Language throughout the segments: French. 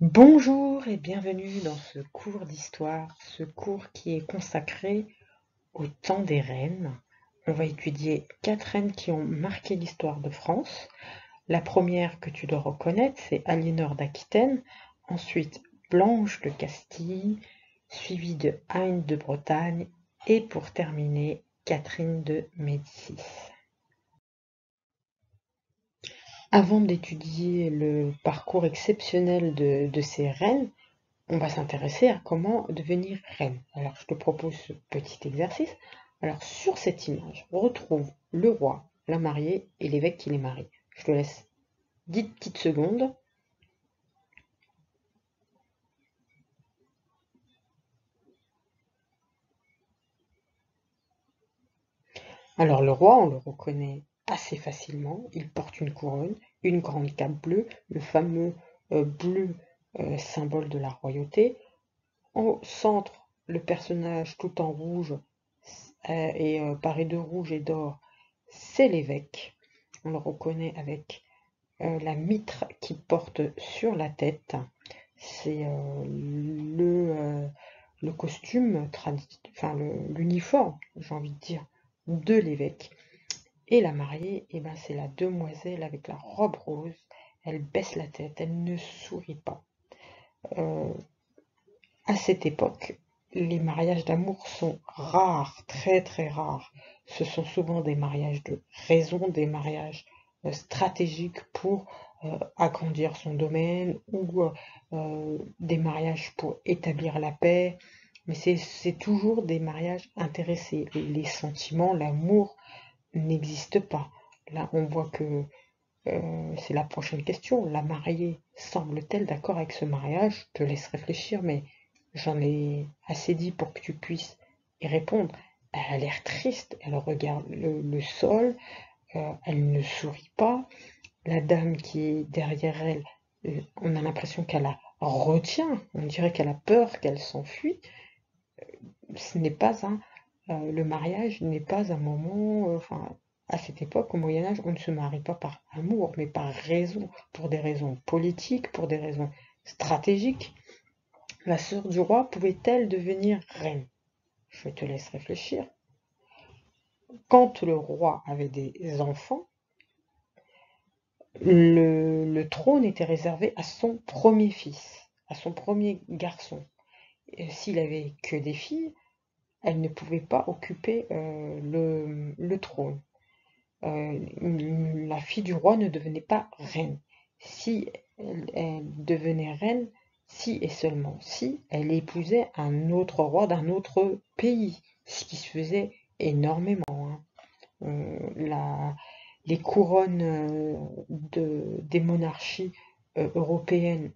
Bonjour et bienvenue dans ce cours d'histoire, ce cours qui est consacré au temps des reines. On va étudier 4 reines qui ont marqué l'histoire de France. La première que tu dois reconnaître, c'est Aliénor d'Aquitaine, ensuite Blanche de Castille, suivie de Anne de Bretagne et pour terminer, Catherine de Médicis. Avant d'étudier le parcours exceptionnel de ces reines, on va s'intéresser à comment devenir reine. Alors, je te propose ce petit exercice. Alors, sur cette image, on retrouve le roi, la mariée et l'évêque qui les marie. Je te laisse 10 petites secondes. Alors, le roi, on le reconnaît assez facilement. Il porte une couronne, une grande cape bleue, le fameux bleu symbole de la royauté. Au centre, le personnage tout en rouge et paré de rouge et d'or, c'est l'évêque. On le reconnaît avec la mitre qu'il porte sur la tête. C'est le costume, enfin l'uniforme, j'ai envie de dire, de l'évêque. Et la mariée, eh ben, c'est la demoiselle avec la robe rose. Elle baisse la tête, elle ne sourit pas. Euh, À cette époque, les mariages d'amour sont rares, très très rares. Ce sont souvent des mariages de raison, des mariages stratégiques pour agrandir son domaine ou des mariages pour établir la paix. Mais c'est toujours des mariages intéressés. Les sentiments, l'amour n'existent pas. Là, on voit que c'est la prochaine question. La mariée semble-t-elle d'accord avec ce mariage? Je te laisse réfléchir, mais j'en ai assez dit pour que tu puisses y répondre. Elle a l'air triste, elle regarde le sol, elle ne sourit pas. La dame qui est derrière elle, on a l'impression qu'elle la retient, on dirait qu'elle a peur, qu'elle s'enfuit. Ce n'est pas le mariage n'est pas un moment, enfin, à cette époque, au Moyen-Âge, on ne se marie pas par amour, mais par raison, pour des raisons politiques, pour des raisons stratégiques. La sœur du roi pouvait-elle devenir reine? Je te laisse réfléchir. Quand le roi avait des enfants, le trône était réservé à son premier fils, à son premier garçon. S'il avait que des filles, elle ne pouvait pas occuper le trône. La fille du roi ne devenait pas reine. Si elle devenait reine, si et seulement si elle épousait un autre roi d'un autre pays, ce qui se faisait énormément, hein. Les couronnes des monarchies européennes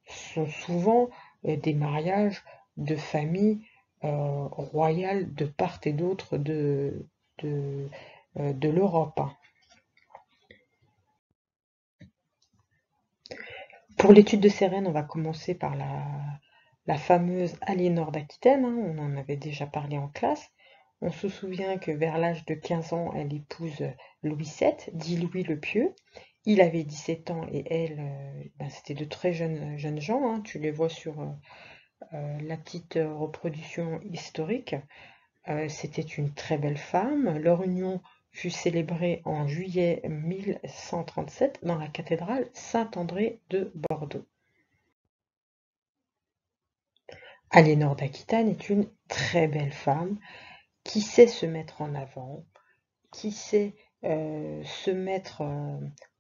sont souvent des mariages de familles royales de part et d'autre de l'Europe, hein. Pour l'étude de ces reines, on va commencer par la fameuse Aliénor d'Aquitaine, hein, on en avait déjà parlé en classe. On se souvient que vers l'âge de 15 ans, elle épouse Louis VII, dit Louis le Pieux. Il avait 17 ans et elle, ben, c'était de très jeunes gens, hein, tu les vois sur la petite reproduction historique. C'était une très belle femme. Leur union fut célébrée en juillet 1137 dans la cathédrale Saint-André de Bordeaux. Aliénor d'Aquitaine est une très belle femme qui sait se mettre en avant, qui sait se mettre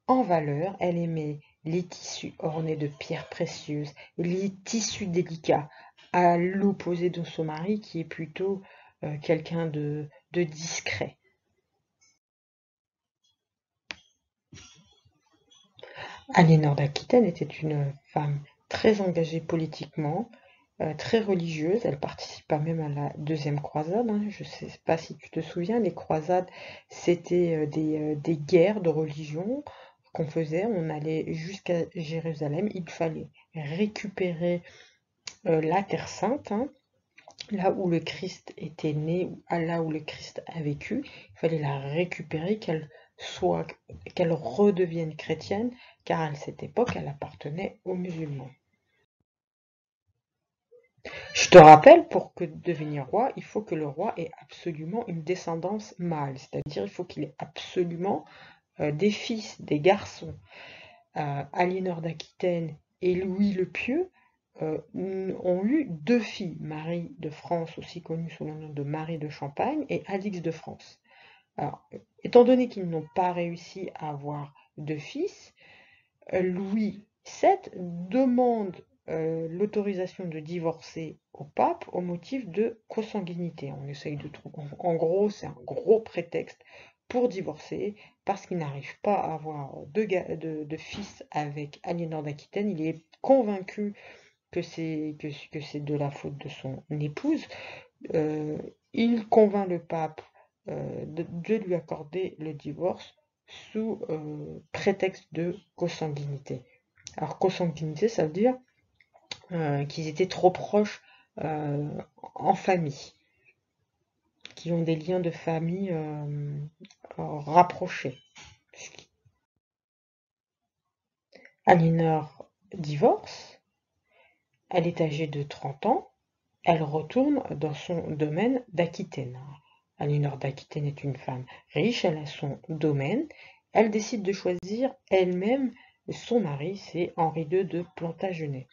en valeur. Elle aimait les tissus ornés de pierres précieuses, les tissus délicats, à l'opposé de son mari qui est plutôt quelqu'un de discret. Aliénor d'Aquitaine était une femme très engagée politiquement, très religieuse. Elle participa même à la deuxième croisade, hein. Je ne sais pas si tu te souviens, les croisades, c'était des guerres de religion qu'on faisait. On allait jusqu'à Jérusalem. Il fallait récupérer la Terre Sainte, hein, là où le Christ était né, là où le Christ a vécu. Il fallait la récupérer, qu'elle redevienne chrétienne, car à cette époque, elle appartenait aux musulmans. Je te rappelle, pour que devenir roi, il faut que le roi ait absolument une descendance mâle, c'est-à-dire il faut qu'il ait absolument des fils, des garçons. Aliénor d'Aquitaine et Louis le Pieux ont eu deux filles, Marie de France, aussi connue sous le nom de Marie de Champagne, et Alix de France. Alors, étant donné qu'ils n'ont pas réussi à avoir de fils, Louis VII demande l'autorisation de divorcer au pape au motif de consanguinité. On essaye de trouver. En gros, c'est un gros prétexte pour divorcer parce qu'il n'arrive pas à avoir de fils avec Aliénor d'Aquitaine. Il est convaincu que c'est de la faute de son épouse. Il convainc le pape de lui accorder le divorce sous prétexte de consanguinité. Alors consanguinité, ça veut dire qu'ils étaient trop proches en famille, qui ont des liens de famille rapprochés. Aliénor divorce, elle est âgée de 30 ans, elle retourne dans son domaine d'Aquitaine. Aliénor d'Aquitaine est une femme riche, elle a son domaine, elle décide de choisir elle-même son mari, c'est Henri II de Plantagenet.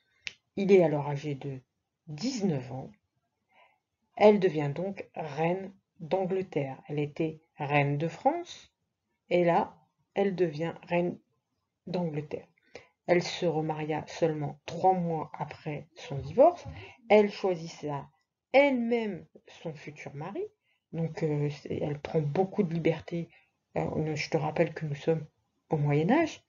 Il est alors âgé de 19 ans. Elle devient donc reine d'Angleterre. Elle était reine de France et là, elle devient reine d'Angleterre. Elle se remaria seulement 3 mois après son divorce. Elle choisissa elle-même son futur mari. Donc elle prend beaucoup de liberté. Je te rappelle que nous sommes au Moyen-Âge.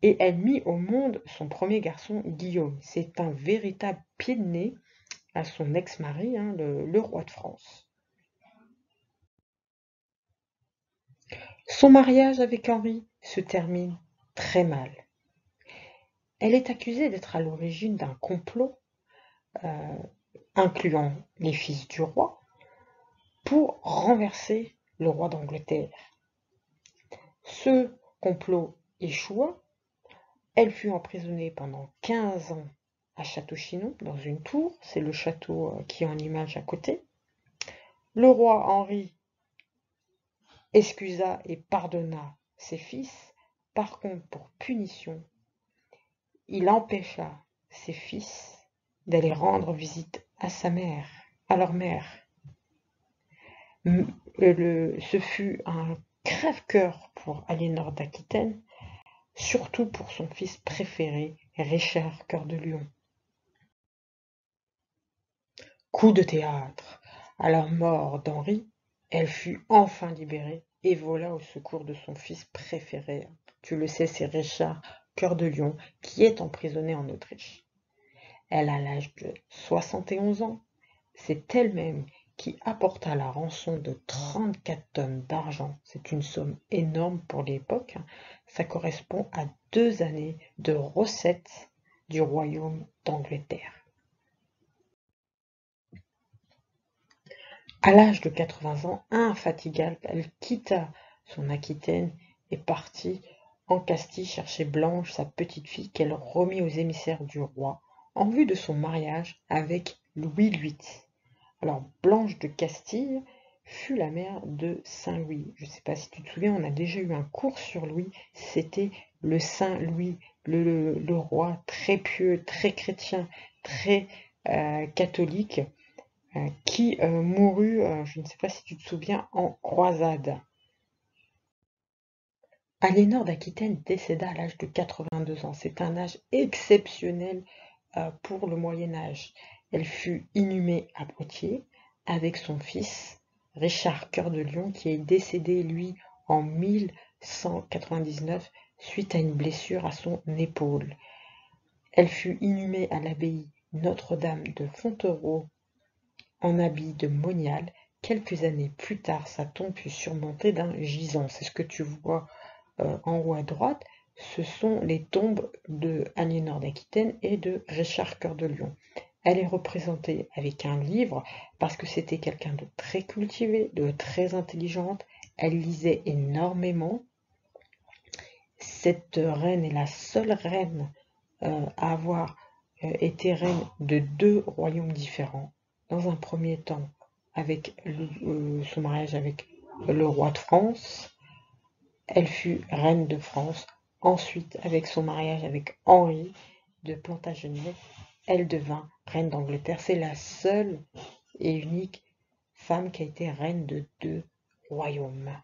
Et elle mit au monde son premier garçon, Guillaume. C'est un véritable pied de nez à son ex-mari, hein, le roi de France. Son mariage avec Henri se termine très mal. Elle est accusée d'être à l'origine d'un complot, incluant les fils du roi, pour renverser le roi d'Angleterre. Ce complot échoua. Elle fut emprisonnée pendant 15 ans à Château-Chinon, dans une tour. C'est le château qui est en image à côté. Le roi Henri excusa et pardonna ses fils. Par contre, pour punition, il empêcha ses fils d'aller rendre visite à sa mère, à leur mère. Ce fut un crève-cœur pour Aliénor d'Aquitaine, surtout pour son fils préféré, Richard Cœur de Lion. Coup de théâtre. À la mort d'Henri, elle fut enfin libérée et vola au secours de son fils préféré. Tu le sais, c'est Richard Cœur de Lion qui est emprisonné en Autriche. Elle a l'âge de 71 ans. C'est elle-même qui apporta la rançon de 34 tonnes d'argent. C'est une somme énorme pour l'époque. Ça correspond à 2 années de recettes du royaume d'Angleterre. À l'âge de 80 ans, infatigable, elle quitta son Aquitaine et partit en Castille chercher Blanche, sa petite-fille, qu'elle remit aux émissaires du roi en vue de son mariage avec Louis VIII. Alors, Blanche de Castille fut la mère de Saint Louis. Je ne sais pas si tu te souviens, on a déjà eu un cours sur Louis. C'était le Saint Louis, le roi très pieux, très chrétien, très catholique, qui mourut, je ne sais pas si tu te souviens, en croisade. Aliénor d'Aquitaine décéda à l'âge de 82 ans. C'est un âge exceptionnel pour le Moyen-Âge. Elle fut inhumée à Poitiers avec son fils Richard Cœur de Lion, qui est décédé, lui, en 1199 suite à une blessure à son épaule. Elle fut inhumée à l'abbaye Notre-Dame de Fontevraud en habit de monial. Quelques années plus tard, sa tombe fut surmontée d'un gisant. C'est ce que tu vois en haut à droite. Ce sont les tombes de Aliénor d'Aquitaine et de Richard Cœur de Lion. Elle est représentée avec un livre parce que c'était quelqu'un de très cultivé, de très intelligente. Elle lisait énormément. Cette reine est la seule reine à avoir été reine de 2 royaumes différents, dans un premier temps avec son mariage avec le roi de France. Elle fut reine de France. Ensuite, avec son mariage avec Henri de Plantagenet, elle devint reine d'Angleterre. C'est la seule et unique femme qui a été reine de 2 royaumes.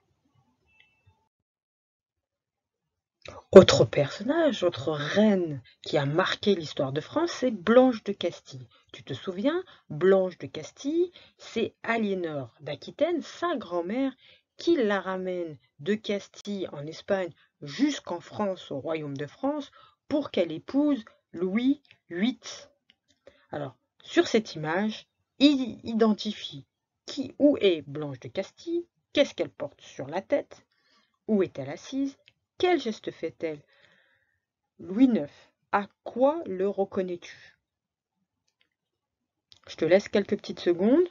Autre personnage, autre reine qui a marqué l'histoire de France, c'est Blanche de Castille. Tu te souviens, Blanche de Castille, c'est Aliénor d'Aquitaine, sa grand-mère, qui la ramène de Castille en Espagne jusqu'en France, au royaume de France, pour qu'elle épouse Louis VIII. Alors, sur cette image, il identifie où est Blanche de Castille, qu'est-ce qu'elle porte sur la tête, où est-elle assise, quel geste fait-elle? Louis IX, à quoi le reconnais-tu? Je te laisse quelques petites secondes.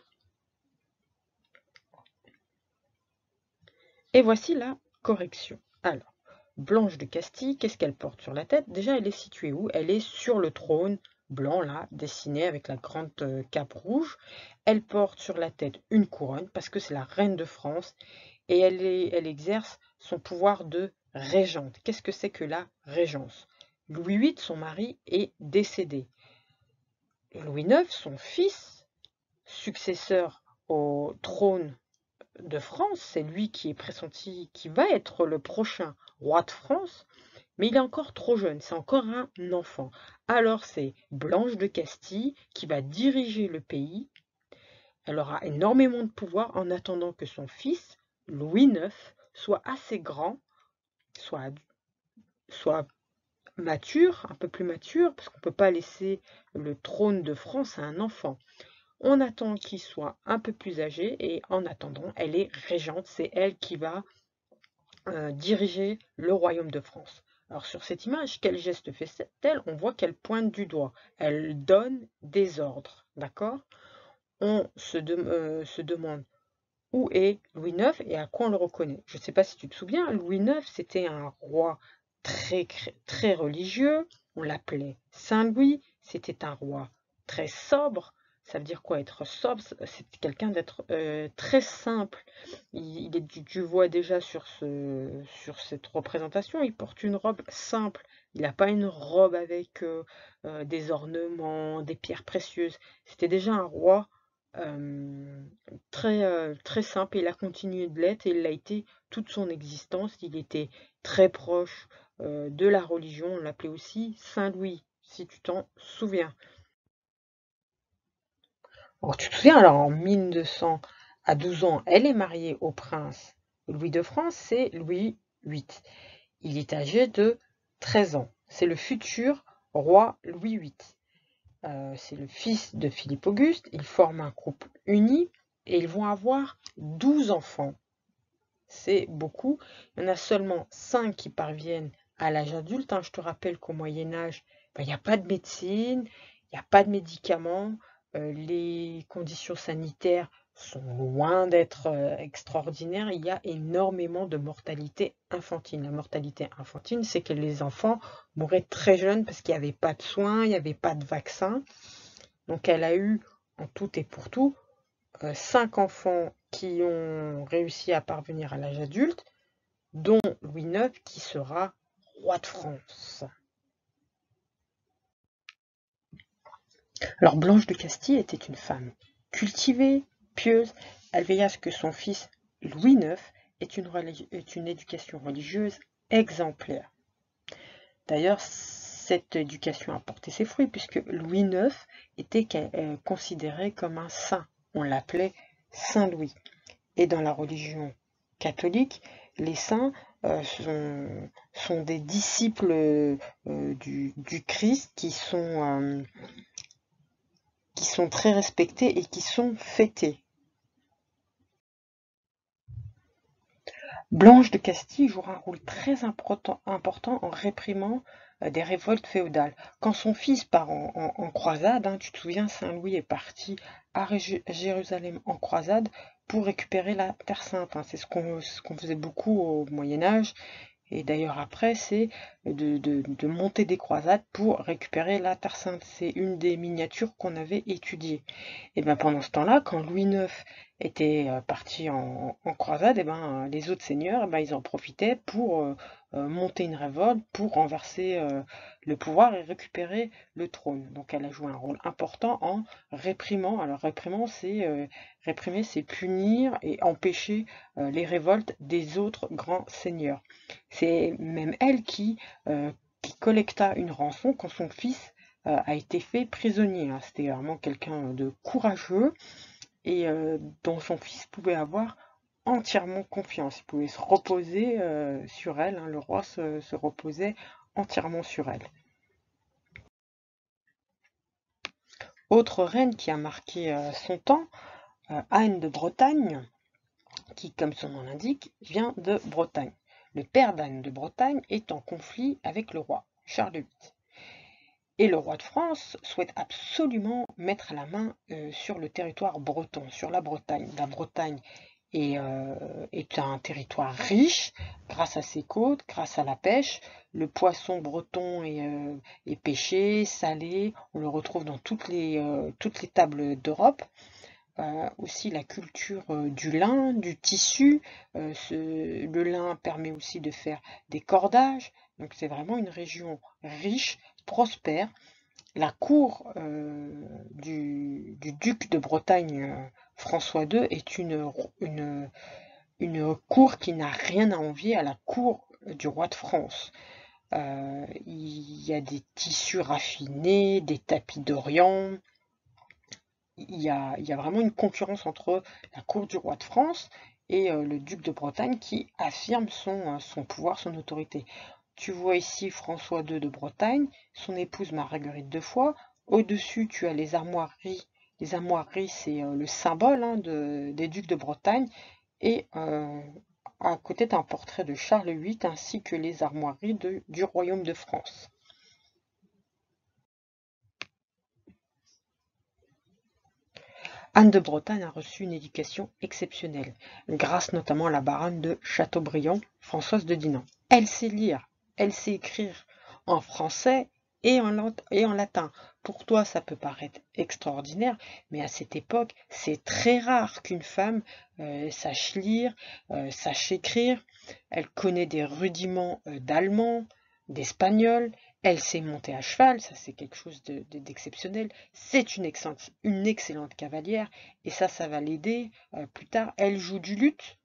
Et voici la correction. Alors, Blanche de Castille, qu'est-ce qu'elle porte sur la tête? Déjà, elle est située où? Elle est sur le trône blanc, là, dessiné avec la grande cape rouge. Elle porte sur la tête une couronne, parce que c'est la reine de France, et elle exerce son pouvoir de régente. Qu'est-ce que c'est que la régence? Louis VIII, son mari, est décédé. Louis IX, son fils, successeur au trône de France, c'est lui qui est pressenti, qui va être le prochain roi de France, mais il est encore trop jeune, c'est encore un enfant. Alors c'est Blanche de Castille qui va diriger le pays. Elle aura énormément de pouvoir en attendant que son fils, Louis IX, soit assez grand, soit mature, un peu plus mature, parce qu'on ne peut pas laisser le trône de France à un enfant. On attend qu'il soit un peu plus âgé et en attendant, elle est régente, c'est elle qui va diriger le royaume de France. Alors sur cette image, quel geste fait-elle? On voit qu'elle pointe du doigt, elle donne des ordres, d'accord? On se demande où est Louis IX et à quoi on le reconnaît. Je ne sais pas si tu te souviens, Louis IX, c'était un roi très religieux, on l'appelait Saint-Louis, c'était un roi très sobre. Ça veut dire quoi être sobre? C'est quelqu'un d'être très simple. Tu vois déjà sur cette représentation, il porte une robe simple. Il n'a pas une robe avec des ornements, des pierres précieuses. C'était déjà un roi très simple, et il a continué de l'être et il l'a été toute son existence. Il était très proche de la religion, on l'appelait aussi Saint-Louis, si tu t'en souviens. Alors, tu te souviens, alors en 1200, à 12 ans, elle est mariée au prince Louis de France, c'est Louis VIII. Il est âgé de 13 ans. C'est le futur roi Louis VIII. C'est le fils de Philippe Auguste. Ils forment un couple uni et ils vont avoir 12 enfants. C'est beaucoup. Il y en a seulement 5 qui parviennent à l'âge adulte. Je te rappelle qu'au Moyen-Âge, il n'y a pas de médecine, il n'y a pas de médicaments. Les conditions sanitaires sont loin d'être extraordinaires. Il y a énormément de mortalité infantile. La mortalité infantile, c'est que les enfants mouraient très jeunes parce qu'il n'y avait pas de soins, il n'y avait pas de vaccin. Donc elle a eu, en tout et pour tout, 5 enfants qui ont réussi à parvenir à l'âge adulte, dont Louis IX qui sera roi de France. Alors Blanche de Castille était une femme cultivée, pieuse. Elle veilla à ce que son fils Louis IX ait une éducation religieuse exemplaire. D'ailleurs, cette éducation a porté ses fruits puisque Louis IX était considéré comme un saint. On l'appelait Saint Louis. Et dans la religion catholique, les saints sont des disciples du Christ qui sont très respectés et qui sont fêtés. Blanche de Castille jouera un rôle très important en réprimant des révoltes féodales. Quand son fils part en croisade, tu te souviens, Saint Louis est parti à Jérusalem en croisade pour récupérer la Terre Sainte. C'est ce qu'on faisait beaucoup au Moyen-Âge. Et d'ailleurs après, c'est de monter des croisades pour récupérer la Terre Sainte. C'est une des miniatures qu'on avait étudiées. Et bien pendant ce temps-là, quand Louis IX était parti en croisade, et ben les autres seigneurs, ils en profitaient pour monter une révolte, pour renverser le pouvoir et récupérer le trône. Donc elle a joué un rôle important en réprimant. Alors réprimer, c'est punir et empêcher les révoltes des autres grands seigneurs. C'est même elle qui collecta une rançon quand son fils a été fait prisonnier. Hein. C'était vraiment quelqu'un de courageux et dont son fils pouvait avoir entièrement confiance. Il pouvait se reposer sur elle. Hein. Le roi se reposait entièrement sur elle. Autre reine qui a marqué son temps, Anne de Bretagne, qui, comme son nom l'indique, vient de Bretagne. Le père d'Anne de Bretagne est en conflit avec le roi, Charles VIII. Et le roi de France souhaite absolument mettre la main sur le territoire breton, sur la Bretagne. La Bretagne est un territoire riche grâce à ses côtes, grâce à la pêche. Le poisson breton est pêché, salé, on le retrouve dans toutes les tables d'Europe. Aussi la culture du lin, du tissu. Le lin permet aussi de faire des cordages. Donc c'est vraiment une région riche, prospère. La cour du duc de Bretagne, François II, est une cour qui n'a rien à envier à la cour du roi de France. Il y a des tissus raffinés, des tapis d'Orient. Il y a vraiment une concurrence entre la cour du roi de France et le duc de Bretagne qui affirme son pouvoir, son autorité. Tu vois ici François II de Bretagne, son épouse Marguerite de Foix. Au-dessus, tu as les armoiries. Les armoiries, c'est le symbole hein, des ducs de Bretagne. Et à côté, tu as un portrait de Charles VIII ainsi que les armoiries du royaume de France. Anne de Bretagne a reçu une éducation exceptionnelle, grâce notamment à la baronne de Chateaubriand, Françoise de Dinan. Elle sait lire, elle sait écrire en français et en latin. Pour toi, ça peut paraître extraordinaire, mais à cette époque, c'est très rare qu'une femme sache lire, sache écrire. Elle connaît des rudiments d'allemand, d'espagnol. Elle sait monter à cheval, ça c'est quelque chose d'exceptionnel. C'est une excellente cavalière et ça va l'aider plus tard. Elle joue du luth,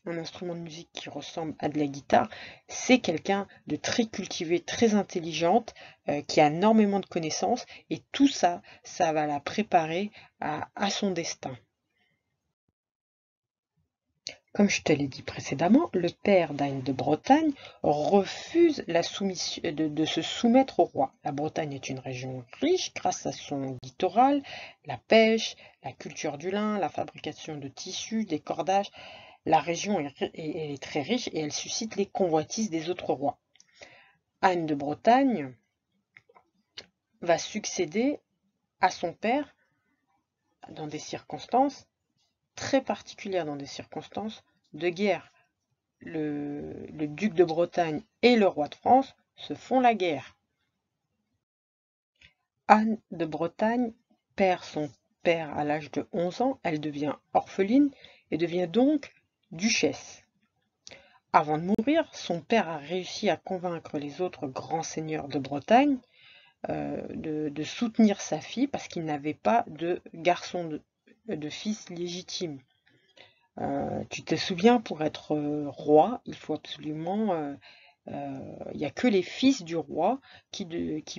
un instrument de musique qui ressemble à de la guitare. C'est quelqu'un de très cultivé, très intelligente, qui a énormément de connaissances et tout ça, ça va la préparer à son destin. Comme je te l'ai dit précédemment, le père d'Anne de Bretagne refuse de se soumettre au roi. La Bretagne est une région riche grâce à son littoral, la pêche, la culture du lin, la fabrication de tissus, des cordages. La région est très riche et elle suscite les convoitises des autres rois. Anne de Bretagne va succéder à son père dans des circonstances très particulières, dans des circonstances de guerre. Le duc de Bretagne et le roi de France se font la guerre. Anne de Bretagne perd son père à l'âge de 11 ans, elle devient orpheline et devient donc duchesse. Avant de mourir, son père a réussi à convaincre les autres grands seigneurs de Bretagne de soutenir sa fille parce qu'il n'avait pas de garçon, de fils légitime. Tu te souviens, pour être roi, il faut absolument il n'y a que les fils du roi qui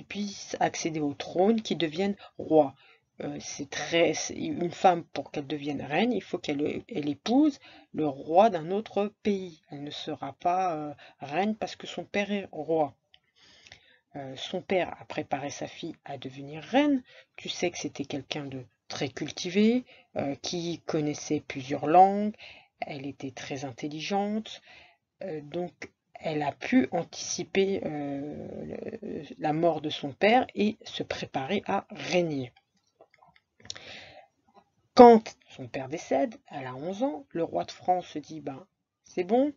puissent accéder au trône, qui deviennent rois. Une femme, pour qu'elle devienne reine, il faut qu'elle épouse le roi d'un autre pays. Elle ne sera pas reine parce que son père est roi. Son père a préparé sa fille à devenir reine. Tu sais que c'était quelqu'un de très cultivé, qui connaissait plusieurs langues. Elle était très intelligente. Donc elle a pu anticiper la mort de son père et se préparer à régner. Quand son père décède, elle a 11 ans, le roi de France se dit, c'est bon,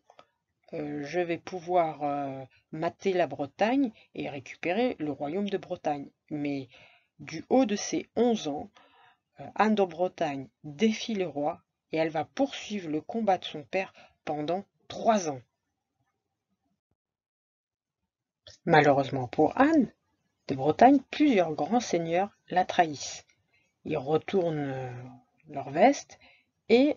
je vais pouvoir mater la Bretagne et récupérer le royaume de Bretagne. Mais du haut de ses 11 ans, Anne de Bretagne défie le roi et elle va poursuivre le combat de son père pendant 3 ans. Malheureusement pour Anne de Bretagne, plusieurs grands seigneurs la trahissent. Ils retournent leur veste et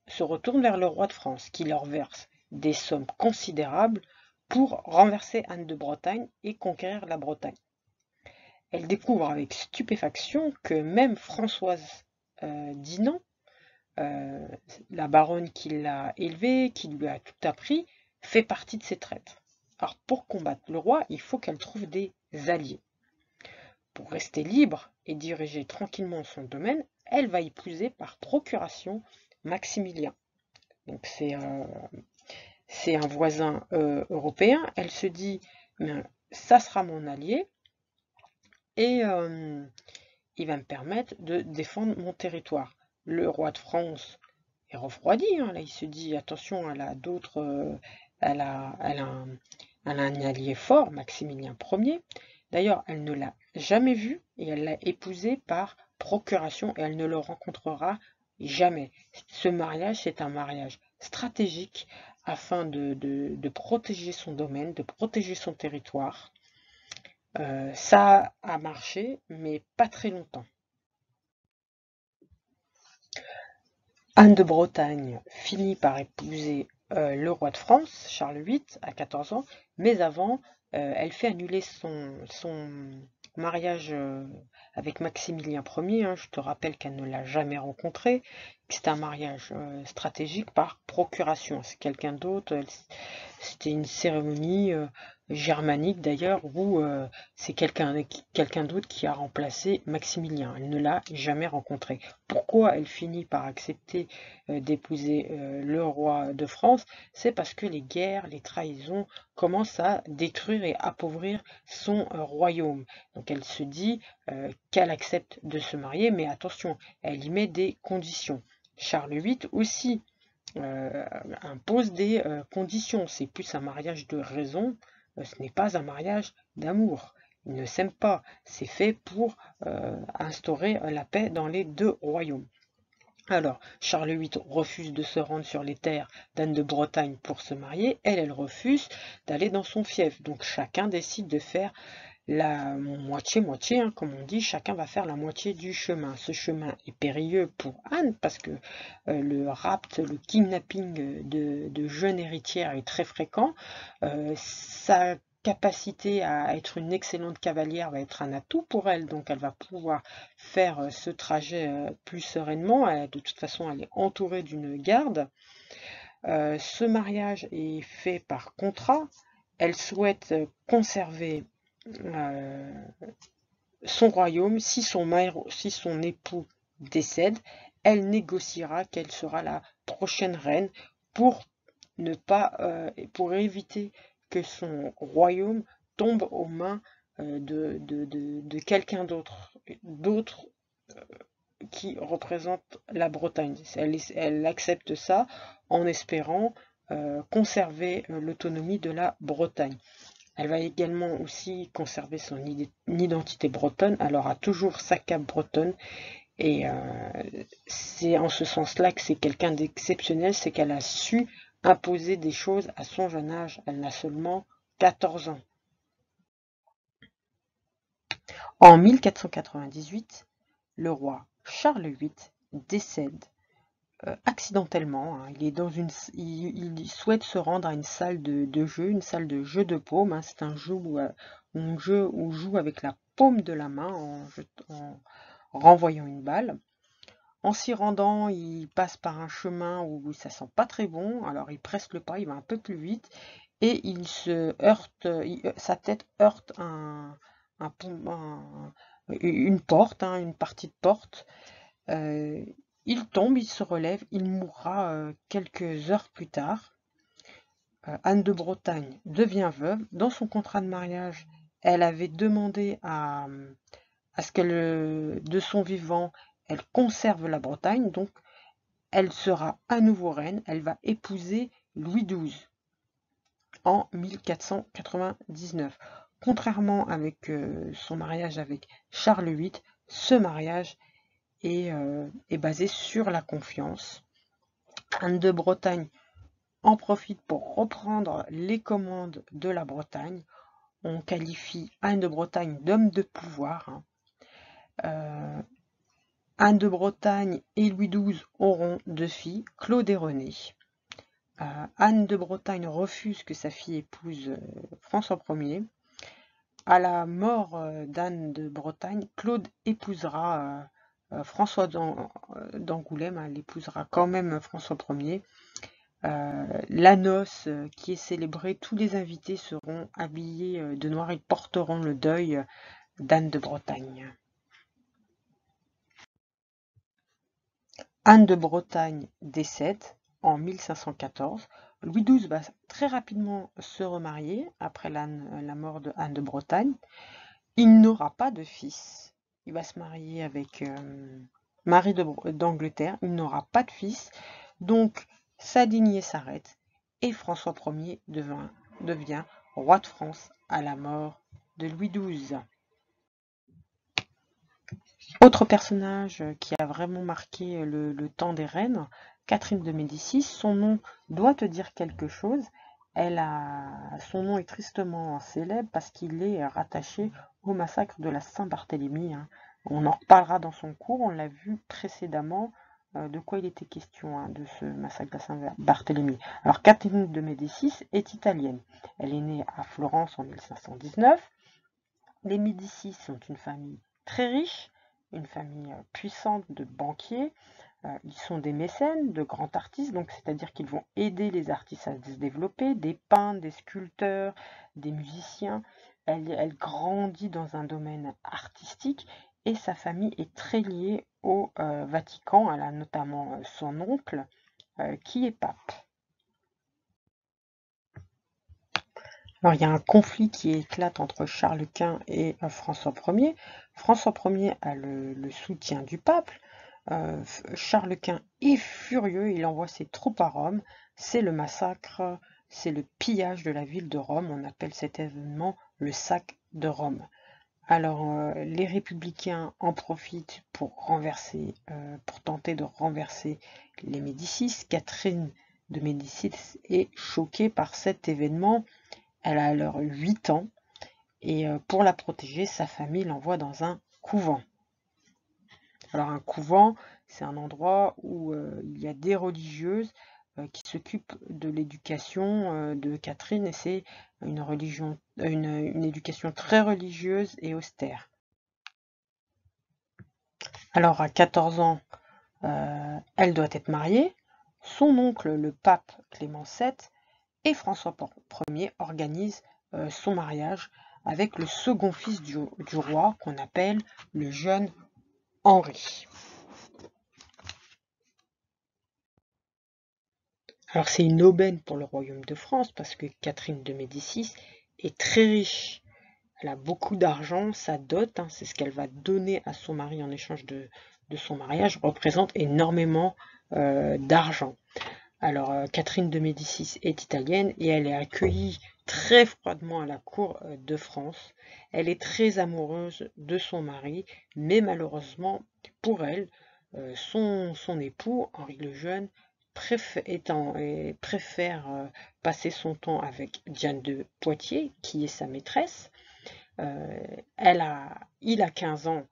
se retournent vers le roi de France, qui leur verse des sommes considérables pour renverser Anne de Bretagne et conquérir la Bretagne. Elle découvre avec stupéfaction que même Françoise Dinan, la baronne qui l'a élevée, qui lui a tout appris, fait partie de ses traîtres. Alors pour combattre le roi, il faut qu'elle trouve des alliés. Pour rester libre et diriger tranquillement son domaine, elle va épouser par procuration Maximilien. Donc c'est un voisin européen. Elle se dit, ça sera mon allié et il va me permettre de défendre mon territoire. Le roi de France est refroidi, hein. Là il se dit, attention, elle a d'autres, elle a un allié fort, Maximilien Ier. D'ailleurs, elle ne l'a jamais vu et elle l'a épousé par procuration et elle ne le rencontrera jamais. Ce mariage, c'est un mariage stratégique afin de protéger son domaine, de protéger son territoire. Ça a marché, mais pas très longtemps. Anne de Bretagne finit par épouser le roi de France, Charles VIII, à 14 ans, mais avant, elle fait annuler son mariage avec Maximilien Ier. Hein. Je te rappelle qu'elle ne l'a jamais rencontré, que c'est un mariage stratégique par procuration. C'est quelqu'un d'autre, c'était une cérémonie germanique d'ailleurs, où c'est quelqu'un d'autre qui a remplacé Maximilien. Elle ne l'a jamais rencontré. Pourquoi elle finit par accepter d'épouser le roi de France? C'est parce que les guerres, les trahisons commencent à détruire et appauvrir son royaume. Donc elle se dit qu'elle accepte de se marier, mais attention, elle y met des conditions. Charles VIII aussi impose des conditions. C'est plus un mariage de raison, ce n'est pas un mariage d'amour. Ils ne s'aiment pas. C'est fait pour instaurer la paix dans les deux royaumes. Alors, Charles VIII refuse de se rendre sur les terres d'Anne de Bretagne pour se marier. Elle refuse d'aller dans son fief. Donc chacun décide de faire la moitié-moitié, hein, comme on dit, chacun va faire la moitié du chemin. Ce chemin est périlleux pour Anne parce que le rapt, le kidnapping de jeunes héritières est très fréquent. Sa capacité à être une excellente cavalière va être un atout pour elle, donc elle va pouvoir faire ce trajet plus sereinement. De toute façon, elle est entourée d'une garde. Ce mariage est fait par contrat. Elle souhaite conserver son royaume. Si son époux décède, elle négociera quelle sera la prochaine reine pour ne pas, pour éviter que son royaume tombe aux mains de quelqu'un d'autre, qui représente la Bretagne. Elle accepte ça en espérant conserver l'autonomie de la Bretagne. Elle va également aussi conserver son identité bretonne. Elle aura toujours sa cape bretonne. Et c'est en ce sens-là que c'est quelqu'un d'exceptionnel, c'est qu'elle a su imposer des choses à son jeune âge. Elle n'a seulement 14 ans. En 1498, le roi Charles VIII décède accidentellement. Hein. Il souhaite se rendre à une salle de jeu, une salle de jeu de paume. Hein. C'est un jeu où on joue avec la paume de la main en renvoyant une balle. En s'y rendant, il passe par un chemin où ça sent pas très bon. Alors il presse le pas, il va un peu plus vite et il se heurte, sa tête heurte une porte, hein, une partie de porte. Il tombe, il se relève, il mourra quelques heures plus tard. Anne de Bretagne devient veuve. Dans son contrat de mariage, elle avait demandé à ce qu'elle, de son vivant, elle conserve la Bretagne, donc elle sera à nouveau reine, elle va épouser Louis XII en 1499. Contrairement avec son mariage avec Charles VIII, ce mariage est basé sur la confiance. Anne de Bretagne en profite pour reprendre les commandes de la Bretagne. On qualifie Anne de Bretagne d'homme de pouvoir. Anne de Bretagne et Louis XII auront 2 filles, Claude et Renée. Anne de Bretagne refuse que sa fille épouse François Ier. À la mort d'Anne de Bretagne, Claude épousera François d'Angoulême, elle épousera quand même François Ier. La noce qui est célébrée, tous les invités seront habillés de noir, ils porteront le deuil d'Anne de Bretagne. Anne de Bretagne décède en 1514. Louis XII va très rapidement se remarier après la mort de Anne de Bretagne. Il n'aura pas de fils. Il va se marier avec Marie d'Angleterre. Il n'aura pas de fils. Donc, sa lignée s'arrête et François Ier devient roi de France à la mort de Louis XII. Autre personnage qui a vraiment marqué le temps des reines, Catherine de Médicis. Son nom doit te dire quelque chose. Son nom est tristement célèbre parce qu'il est rattaché au massacre de la Saint-Barthélemy. On en reparlera dans son cours, on l'a vu précédemment de quoi il était question de ce massacre de la Saint-Barthélemy. Alors Catherine de Médicis est italienne. Elle est née à Florence en 1519. Les Médicis sont une famille très riche, une famille puissante de banquiers. Ils sont des mécènes, de grands artistes, donc c'est-à-dire qu'ils vont aider les artistes à se développer, des peintres, des sculpteurs, des musiciens. Elle grandit dans un domaine artistique et sa famille est très liée au Vatican. Elle a notamment son oncle qui est pape. Alors, il y a un conflit qui éclate entre Charles Quint et François Ier. François Ier a le soutien du pape. Charles Quint est furieux, il envoie ses troupes à Rome. C'est le massacre, c'est le pillage de la ville de Rome. On appelle cet événement le sac de Rome. Alors, les républicains en profitent pour tenter de renverser les Médicis. Catherine de Médicis est choquée par cet événement. Elle a alors 8 ans et pour la protéger, sa famille l'envoie dans un couvent. Alors un couvent, c'est un endroit où il y a des religieuses qui s'occupent de l'éducation de Catherine et c'est une éducation très religieuse et austère. Alors à 14 ans, elle doit être mariée. Son oncle, le pape Clément VII, et François Ier organisent son mariage avec le second fils du roi qu'on appelle le jeune Henri. Alors c'est une aubaine pour le royaume de France parce que Catherine de Médicis est très riche. Elle a beaucoup d'argent, sa dot, c'est ce qu'elle va donner à son mari en échange de son mariage, représente énormément d'argent. Alors, Catherine de Médicis est italienne et elle est accueillie très froidement à la cour de France. Elle est très amoureuse de son mari, mais malheureusement pour elle, son époux, Henri le Jeune, préfère passer son temps avec Diane de Poitiers, qui est sa maîtresse. Il a 15 ans,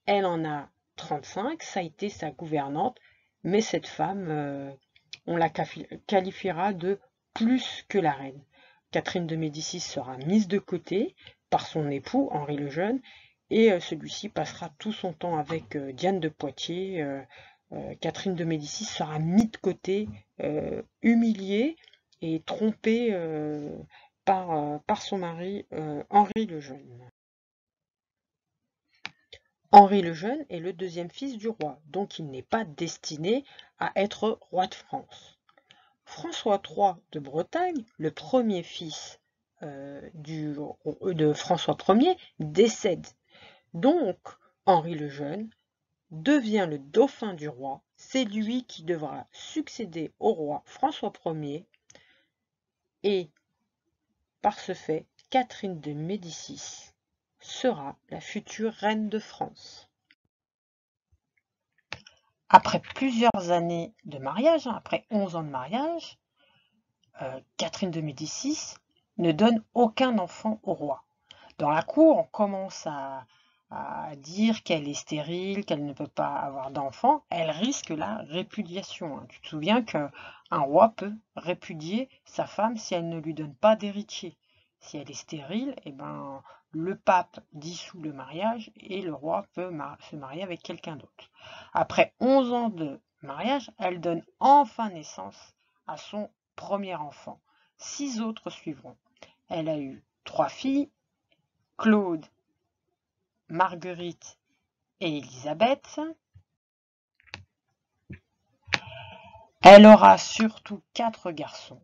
elle en a 35, ça a été sa gouvernante, mais cette femme... on la qualifiera de plus que la reine. Catherine de Médicis sera mise de côté par son époux, Henri le Jeune, et celui-ci passera tout son temps avec Diane de Poitiers. Catherine de Médicis sera mise de côté, humiliée et trompée par son mari, Henri le Jeune. Henri le Jeune est le deuxième fils du roi, donc il n'est pas destiné à être roi de France. François III de Bretagne, le premier fils de François Ier, décède. Donc, Henri le Jeune devient le dauphin du roi. C'est lui qui devra succéder au roi François Ier Et par ce fait, Catherine de Médicis sera la future reine de France. Après plusieurs années de mariage, après 11 ans de mariage, Catherine de Médicis ne donne aucun enfant au roi. Dans la cour, on commence à dire qu'elle est stérile, qu'elle ne peut pas avoir d'enfant. Elle risque la répudiation. Tu te souviens qu'un roi peut répudier sa femme si elle ne lui donne pas d'héritier. Si elle est stérile, eh ben, le pape dissout le mariage et le roi peut se marier avec quelqu'un d'autre. Après 11 ans de mariage, elle donne enfin naissance à son premier enfant. 6 autres suivront. Elle a eu 3 filles, Claude, Marguerite et Élisabeth. Elle aura surtout 4 garçons,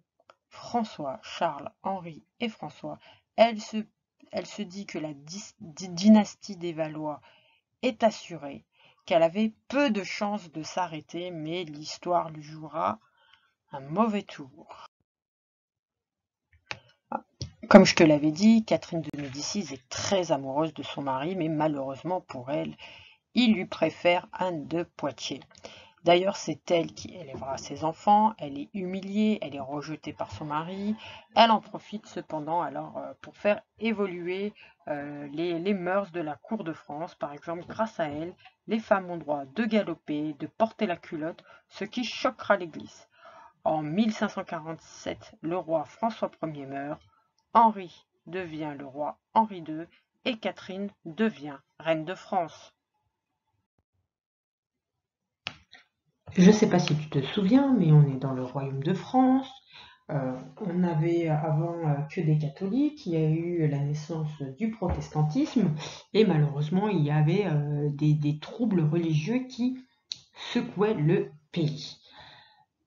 François, Charles, Henri et François. Elle se dit que la dynastie des Valois est assurée, qu'elle avait peu de chances de s'arrêter, mais l'histoire lui jouera un mauvais tour. Comme je te l'avais dit, Catherine de Médicis est très amoureuse de son mari, mais malheureusement pour elle, il lui préfère Anne de Poitiers. D'ailleurs, c'est elle qui élèvera ses enfants, elle est humiliée, elle est rejetée par son mari. Elle en profite cependant alors pour faire évoluer les mœurs de la cour de France. Par exemple, grâce à elle, les femmes ont droit de galoper, de porter la culotte, ce qui choquera l'Église. En 1547, le roi François Ier meurt, Henri devient le roi Henri II et Catherine devient reine de France. Je ne sais pas si tu te souviens, mais on est dans le royaume de France. On n'avait avant que des catholiques. Il y a eu la naissance du protestantisme et malheureusement il y avait des troubles religieux qui secouaient le pays.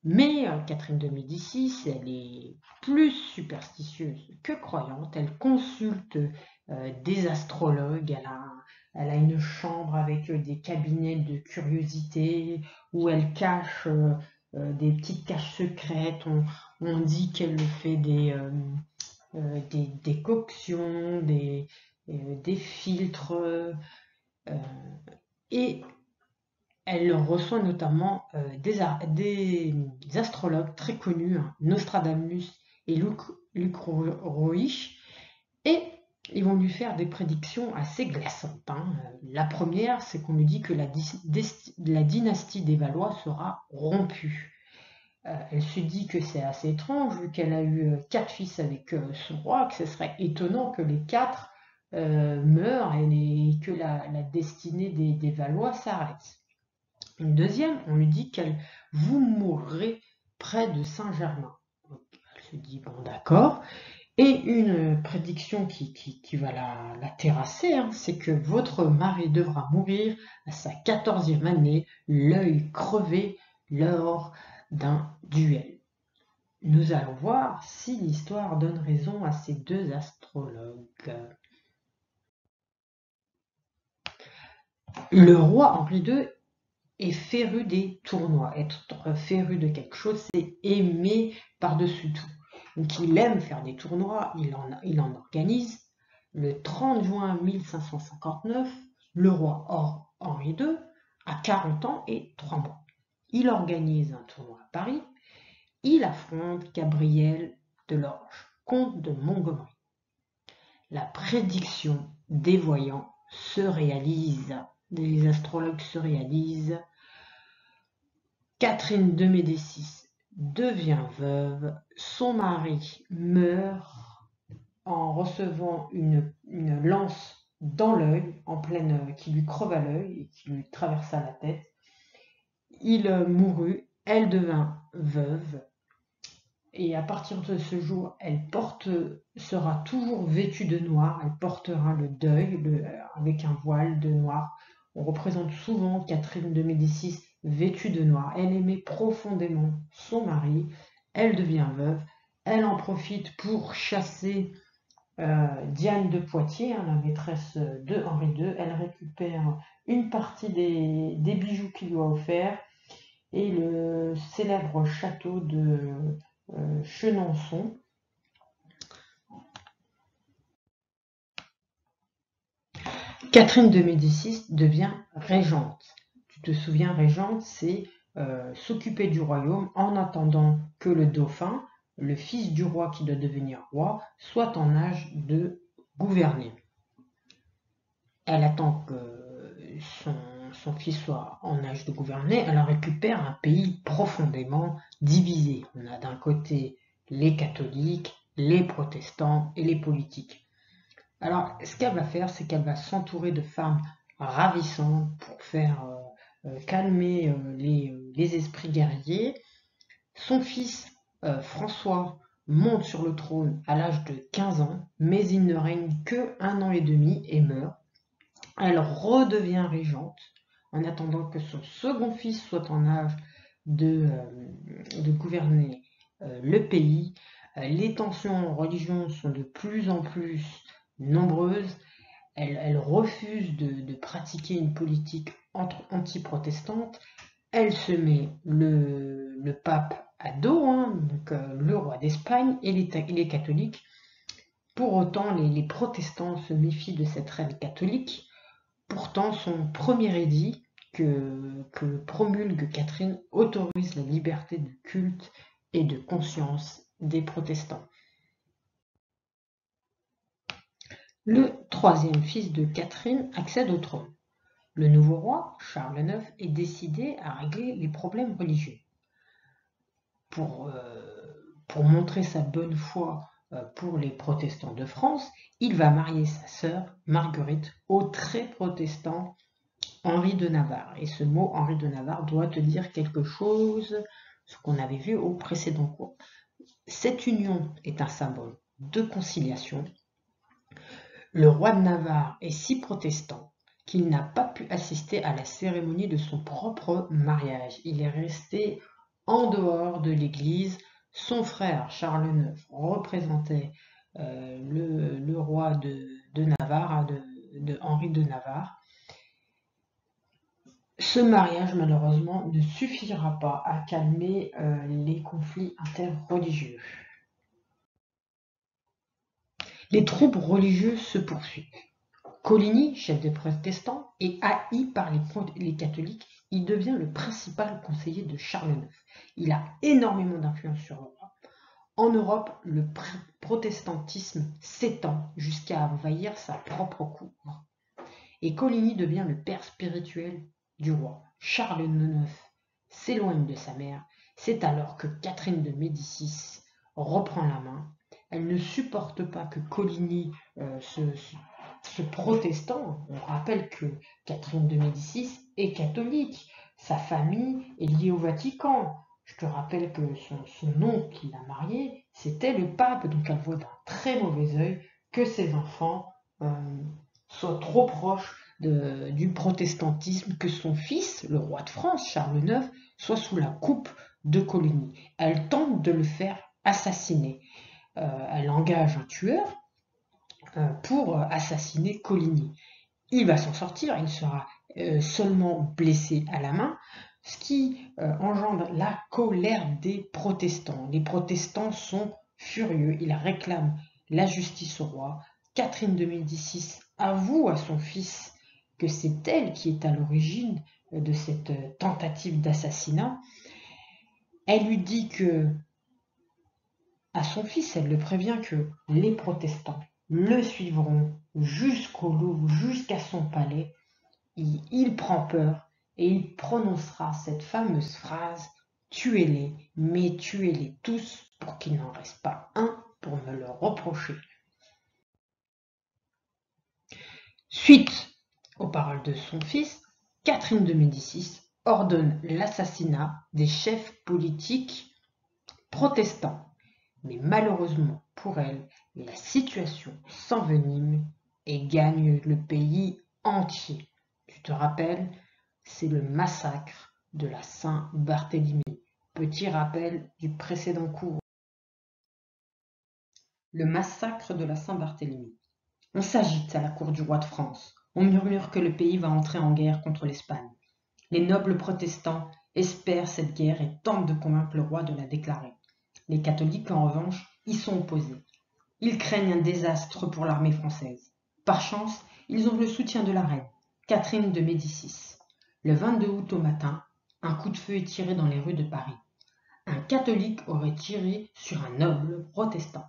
Mais Catherine de Médicis, elle est plus superstitieuse que croyante. Elle consulte des astrologues. Elle a une chambre avec des cabinets de curiosité où elle cache des petites caches secrètes. On dit qu'elle fait des décoctions, des filtres. Et elle reçoit notamment des astrologues très connus, hein, Nostradamus et Luc Roich, et ils vont lui faire des prédictions assez glaçantes. Hein. La première, c'est qu'on lui dit que la dynastie des Valois sera rompue. Elle se dit que c'est assez étrange, vu qu'elle a eu 4 fils avec son roi, que ce serait étonnant que les 4 meurent et que la destinée des Valois s'arrête. Une deuxième, on lui dit qu'elle vous mourrez près de Saint-Germain. Elle se dit, bon d'accord. Et une prédiction qui va la terrasser, hein, c'est que votre mari devra mourir à sa 14e année, l'œil crevé lors d'un duel. Nous allons voir si l'histoire donne raison à ces deux astrologues. Le roi Henri II est féru des tournois. Être féru de quelque chose, c'est aimer par-dessus tout. Donc il aime faire des tournois, il en organise. Le 30 juin 1559, le roi Henri II a 40 ans et 3 mois. Il organise un tournoi à Paris. Il affronte Gabriel Delorge, comte de Montgomery. La prédiction des voyants se réalise, des astrologues se réalisent. Catherine de Médicis devient veuve, son mari meurt en recevant une lance dans l'œil, qui lui creva l'œil et qui lui traversa la tête. Il mourut, elle devint veuve, et à partir de ce jour, elle sera toujours vêtue de noir, elle portera le deuil avec un voile de noir. On représente souvent Catherine de Médicis vêtue de noir. Elle aimait profondément son mari, elle devient veuve, elle en profite pour chasser Diane de Poitiers, hein, la maîtresse de Henri II. Elle récupère une partie des bijoux qu'il lui a offerts et le célèbre château de Chenonceau. Catherine de Médicis devient régente. Tu te souviens, régente, c'est s'occuper du royaume en attendant que le dauphin, le fils du roi qui doit devenir roi, soit en âge de gouverner. Elle attend que son fils soit en âge de gouverner, elle récupère un pays profondément divisé. On a d'un côté les catholiques, les protestants et les politiques. Alors, ce qu'elle va faire, c'est qu'elle va s'entourer de femmes ravissantes pour faire calmer les esprits guerriers. Son fils, François, monte sur le trône à l'âge de 15 ans, mais il ne règne que 1 an et demi et meurt. Elle redevient régente en attendant que son second fils soit en âge de gouverner le pays. Les tensions en religion sont de plus en plus nombreuses. Elle refuse de pratiquer une politique anti-protestante. Elle se met le pape à dos, donc le roi d'Espagne et les catholiques. Pour autant, les protestants se méfient de cette reine catholique. Pourtant, son premier édit que promulgue Catherine autorise la liberté de culte et de conscience des protestants. Le troisième fils de Catherine accède au trône. Le nouveau roi, Charles IX, est décidé à régler les problèmes religieux. Pour montrer sa bonne foi pour les protestants de France, il va marier sa sœur, Marguerite, au très protestant Henri de Navarre. Et ce mot Henri de Navarre doit te dire quelque chose, ce qu'on avait vu au précédent cours. Cette union est un symbole de conciliation. Le roi de Navarre est si protestant qu'il n'a pas pu assister à la cérémonie de son propre mariage. Il est resté en dehors de l'église. Son frère Charles IX représentait le roi de Navarre, de Henri de Navarre. Ce mariage, malheureusement, ne suffira pas à calmer les conflits interreligieux. Les troubles religieux se poursuivent. Coligny, chef des protestants, est haï par les catholiques. Il devient le principal conseiller de Charles IX. Il a énormément d'influence sur l'Europe. En Europe, le protestantisme s'étend jusqu'à envahir sa propre cour. Et Coligny devient le père spirituel du roi. Charles IX s'éloigne de sa mère. C'est alors que Catherine de Médicis reprend la main. Elle ne supporte pas que Coligny, ce protestant, on rappelle que Catherine de Médicis est catholique, sa famille est liée au Vatican. Je te rappelle que son oncle qui l'a marié, c'était le pape, donc elle voit d'un très mauvais œil que ses enfants soient trop proches du protestantisme, que son fils, le roi de France, Charles IX, soit sous la coupe de Coligny. Elle tente de le faire assassiner. Elle engage un tueur pour assassiner Coligny. Il va s'en sortir, il sera seulement blessé à la main, ce qui engendre la colère des protestants. Les protestants sont furieux, ils réclament la justice au roi. Catherine de Médicis avoue à son fils que c'est elle qui est à l'origine de cette tentative d'assassinat. Elle lui dit que, à son fils, elle le prévient que les protestants le suivront jusqu'au Louvre, jusqu'à son palais. Il prend peur et il prononcera cette fameuse phrase « Tuez-les, mais tuez-les tous pour qu'il n'en reste pas un pour me le reprocher ». Suite aux paroles de son fils, Catherine de Médicis ordonne l'assassinat des chefs politiques protestants. Mais malheureusement pour elle, la situation s'envenime et gagne le pays entier. Tu te rappelles, c'est le massacre de la Saint-Barthélemy. Petit rappel du précédent cours. Le massacre de la Saint-Barthélemy. On s'agite à la cour du roi de France. On murmure que le pays va entrer en guerre contre l'Espagne. Les nobles protestants espèrent cette guerre et tentent de convaincre le roi de la déclarer. Les catholiques, en revanche, y sont opposés. Ils craignent un désastre pour l'armée française. Par chance, ils ont le soutien de la reine, Catherine de Médicis. Le 22 août au matin, un coup de feu est tiré dans les rues de Paris. Un catholique aurait tiré sur un noble protestant.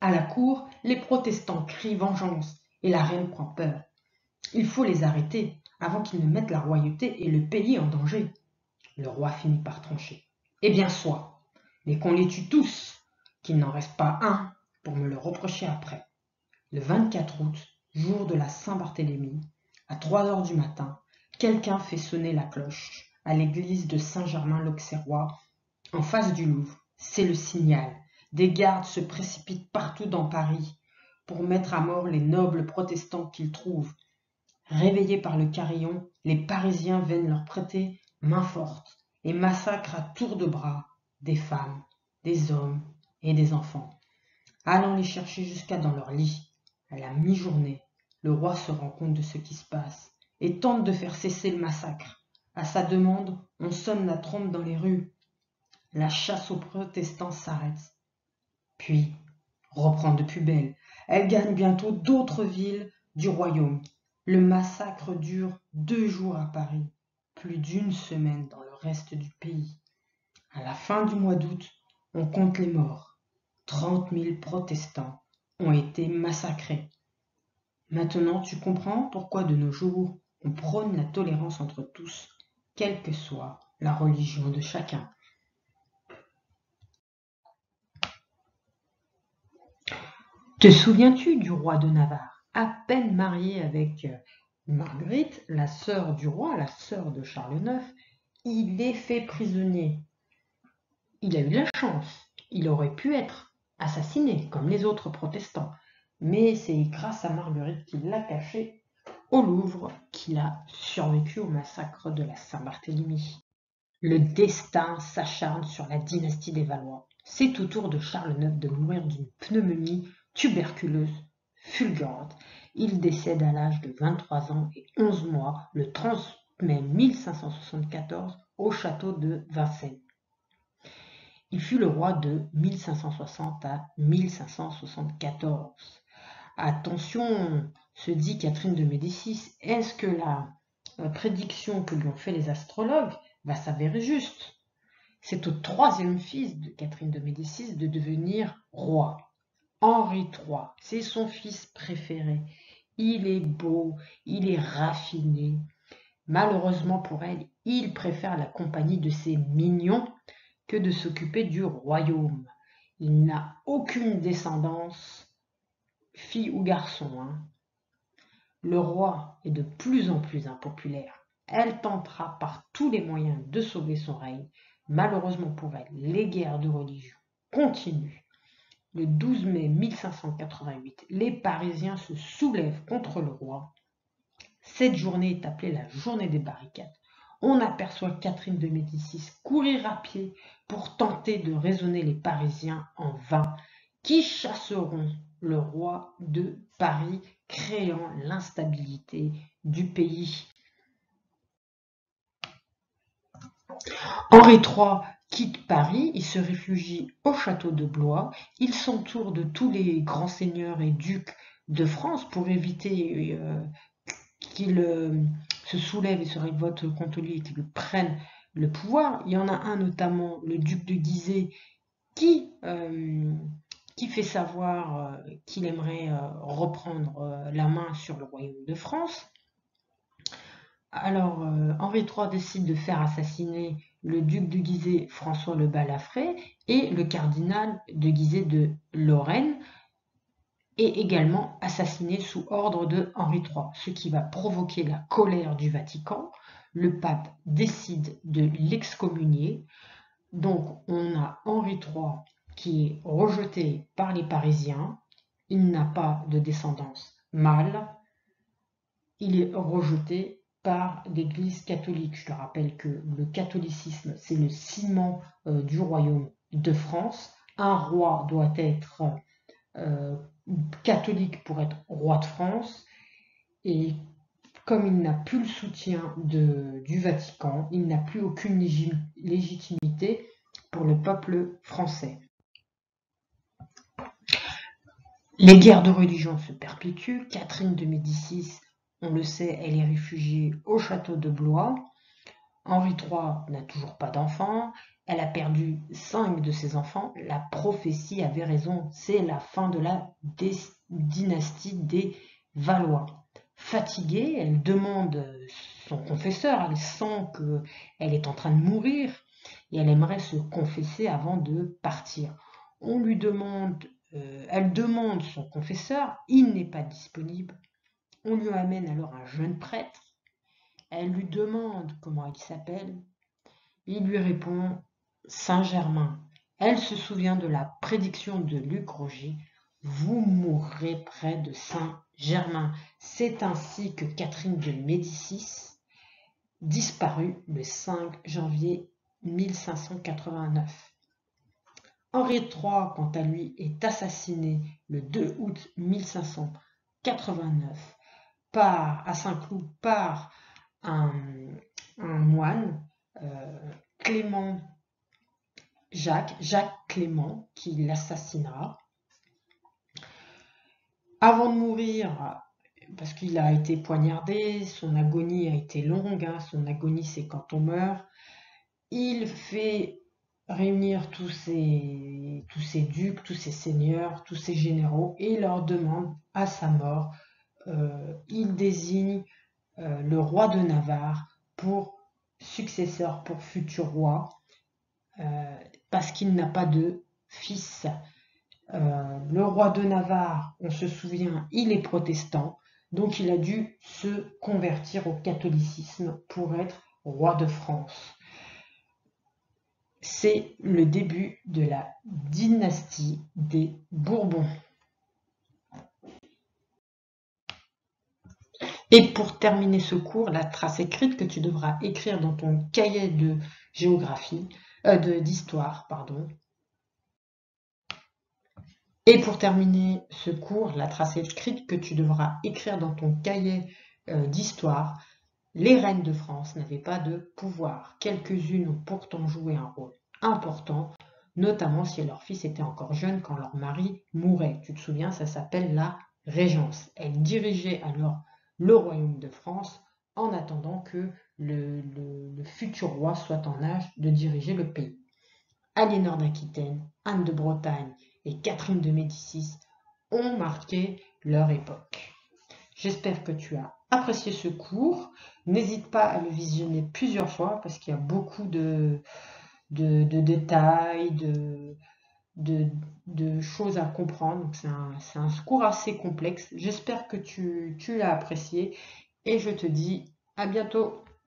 À la cour, les protestants crient vengeance et la reine prend peur. Il faut les arrêter avant qu'ils ne mettent la royauté et le pays en danger. Le roi finit par trancher. Eh bien soit, mais qu'on les tue tous, qu'il n'en reste pas un pour me le reprocher après. Le 24 août, jour de la Saint-Barthélemy, à 3 heures du matin, quelqu'un fait sonner la cloche à l'église de Saint-Germain-l'Auxerrois, en face du Louvre. C'est le signal. Des gardes se précipitent partout dans Paris pour mettre à mort les nobles protestants qu'ils trouvent. Réveillés par le carillon, les Parisiens viennent leur prêter main forte et massacrent à tour de bras des femmes, des hommes et des enfants, allant les chercher jusqu'à dans leur lit. À la mi-journée, le roi se rend compte de ce qui se passe et tente de faire cesser le massacre. À sa demande, on sonne la trompe dans les rues. La chasse aux protestants s'arrête, puis reprend de plus belle. Elle gagne bientôt d'autres villes du royaume. Le massacre dure 2 jours à Paris, plus d'1 semaine dans le reste du pays. À la fin du mois d'août, on compte les morts. 30 000 protestants ont été massacrés. Maintenant, tu comprends pourquoi de nos jours, on prône la tolérance entre tous, quelle que soit la religion de chacun. Te souviens-tu du roi de Navarre, à peine marié avec Marguerite, la sœur du roi, la sœur de Charles IX, il est fait prisonnier. Il a eu la chance, il aurait pu être assassiné comme les autres protestants, mais c'est grâce à Marguerite qu'il l'a caché au Louvre qu'il a survécu au massacre de la Saint-Barthélemy. Le destin s'acharne sur la dynastie des Valois. C'est au tour de Charles IX de mourir d'une pneumonie tuberculeuse fulgurante. Il décède à l'âge de 23 ans et 11 mois le 30 mai 1574 au château de Vincennes. Il fut le roi de 1560 à 1574. Attention, se dit Catherine de Médicis, est-ce que la prédiction que lui ont fait les astrologues va s'avérer juste? C'est au 3e fils de Catherine de Médicis de devenir roi. Henri III, c'est son fils préféré. Il est beau, il est raffiné. Malheureusement pour elle, il préfère la compagnie de ses mignons que de s'occuper du royaume. Il n'a aucune descendance, fille ou garçon. Le roi est de plus en plus impopulaire. Elle tentera par tous les moyens de sauver son règne. Malheureusement pour elle, les guerres de religion continuent. Le 12 mai 1588, les Parisiens se soulèvent contre le roi. Cette journée est appelée la journée des barricades. On aperçoit Catherine de Médicis courir à pied pour tenter de raisonner les Parisiens en vain, qui chasseront le roi de Paris, créant l'instabilité du pays. Henri III quitte Paris, il se réfugie au château de Blois, il s'entoure de tous les grands seigneurs et ducs de France pour éviter qu'ils se soulèvent et se révoltent contre lui et qu'ils prennent le pouvoir. Il y en a un notamment, le duc de Guizot, qui fait savoir qu'il aimerait reprendre la main sur le royaume de France. Alors, Henri III décide de faire assassiner le duc de Guizot, François le Balafré, et le cardinal de Guizot de Lorraine, est également assassiné sous ordre de Henri III, ce qui va provoquer la colère du Vatican. Le pape décide de l'excommunier. Donc, on a Henri III qui est rejeté par les Parisiens. Il n'a pas de descendance mâle. Il est rejeté par l'Église catholique. Je te rappelle que le catholicisme, c'est le ciment du royaume de France. Un roi doit être catholique pour être roi de France. Et comme il n'a plus le soutien du Vatican, il n'a plus aucune légitimité pour le peuple français. Les guerres de religion se perpétuent. Catherine de Médicis, on le sait, elle est réfugiée au château de Blois. Henri III n'a toujours pas d'enfants. Elle a perdu 5 de ses enfants. La prophétie avait raison. C'est la fin de la dynastie des Valois. Fatiguée, elle demande son confesseur. Elle sent qu'elle est en train de mourir et elle aimerait se confesser avant de partir. Elle demande son confesseur. Il n'est pas disponible. On lui amène alors un jeune prêtre. Elle lui demande comment il s'appelle. Il lui répond Saint-Germain. Elle se souvient de la prédiction de Luc Roger. Vous mourrez près de Saint-Germain. C'est ainsi que Catherine de Médicis disparut le 5 janvier 1589. Henri III, quant à lui, est assassiné le 2 août 1589 à Saint-Cloud par un moine, Jacques Clément, qui l'assassinera. Avant de mourir, parce qu'il a été poignardé, son agonie a été longue, son agonie c'est quand on meurt, il fait réunir tous ses ducs, tous ses seigneurs, tous ses généraux, et leur demande à sa mort, il désigne le roi de Navarre pour successeur, pour futur roi, parce qu'il n'a pas de fils. Le roi de Navarre, on se souvient, il est protestant, donc il a dû se convertir au catholicisme pour être roi de France. C'est le début de la dynastie des Bourbons. Et pour terminer ce cours, la trace écrite que tu devras écrire dans ton cahier de géographie, d'histoire, pardon. Et pour terminer ce cours, la trace écrite que tu devras écrire dans ton cahier d'histoire, les reines de France n'avaient pas de pouvoir. Quelques-unes ont pourtant joué un rôle important, notamment si leur fils était encore jeune quand leur mari mourait. Tu te souviens, ça s'appelle la régence. Elles dirigeaient alors le royaume de France en attendant que le futur roi soit en âge de diriger le pays. Aliénor d'Aquitaine, Anne de Bretagne et Catherine de Médicis ont marqué leur époque. J'espère que tu as apprécié ce cours. N'hésite pas à le visionner plusieurs fois parce qu'il y a beaucoup de détails, de choses à comprendre. C'est un cours assez complexe. J'espère que tu l'as apprécié et je te dis à bientôt.